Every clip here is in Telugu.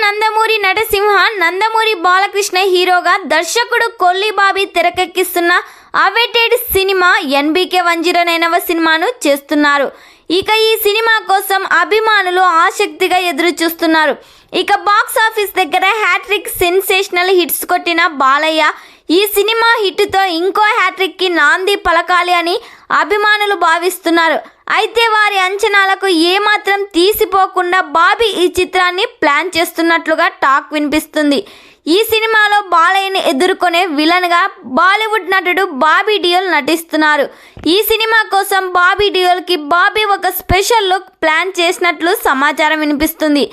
నందమూరి నటసింహ నందమూరి బాలకృష్ణ హీరోగా దర్శకుడు కొల్లి బాబీ తెరకెక్కిస్తున్న అవైటెడ్ సినిమా ఎన్బీకే 109వ సినిమాను చేస్తున్నారు. ఇక ఈ సినిమా కోసం అభిమానులు ఆసక్తిగా ఎదురు చూస్తున్నారు. ఇక బాక్స్ ఆఫీస్ దగ్గర హ్యాట్రిక్ సెన్సేషనల్ హిట్స్ కొట్టిన బాలయ్య ఈ సినిమా హిట్తో ఇంకో హ్యాట్రిక్కి నాంది పలకాలి అని అభిమానులు భావిస్తున్నారు. అయితే వారి అంచనాలకు ఏమాత్రం తీసిపోకుండా బాబీ ఈ చిత్రాన్ని ప్లాన్ చేస్తున్నట్లుగా టాక్ వినిపిస్తుంది. ఈ సినిమాలో బాలయ్యని ఎదుర్కొనే విలన్గా బాలీవుడ్ నటుడు బాబీ డియోల్ నటిస్తున్నారు. ఈ సినిమా కోసం బాబీ డియోల్కి బాబీ ఒక స్పెషల్ లుక్ ప్లాన్ చేసినట్లు సమాచారం వినిపిస్తుంది.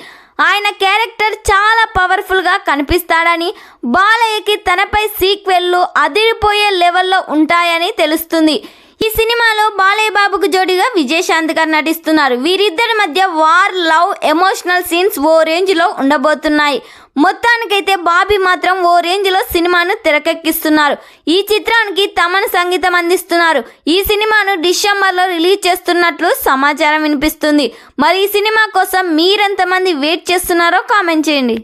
ఆయన క్యారెక్టర్ చాలా పవర్ఫుల్గా కనిపిస్తాడని, బాలయ్యకి తనపై సీక్వెల్లు అదిరిపోయే లెవెల్లో ఉంటాయని తెలుస్తుంది. ఈ సినిమాలో బాలయ్య బాబుకు జోడిగా విజయశాంతి గారు నటిస్తున్నారు. వీరిద్దరి మధ్య వార్, లవ్, ఎమోషనల్ సీన్స్ ఓ రేంజ్లో ఉండబోతున్నాయి. మొత్తానికైతే బాబీ మాత్రం ఓ రేంజ్లో సినిమాను తెరకెక్కిస్తున్నారు. ఈ చిత్రానికి తమన్ సంగీతం అందిస్తున్నారు. ఈ సినిమాను డిసెంబర్లో రిలీజ్ చేస్తున్నట్లు సమాచారం వినిపిస్తుంది. మరి ఈ సినిమా కోసం మీరెంతమంది వెయిట్ చేస్తున్నారో కామెంట్ చేయండి.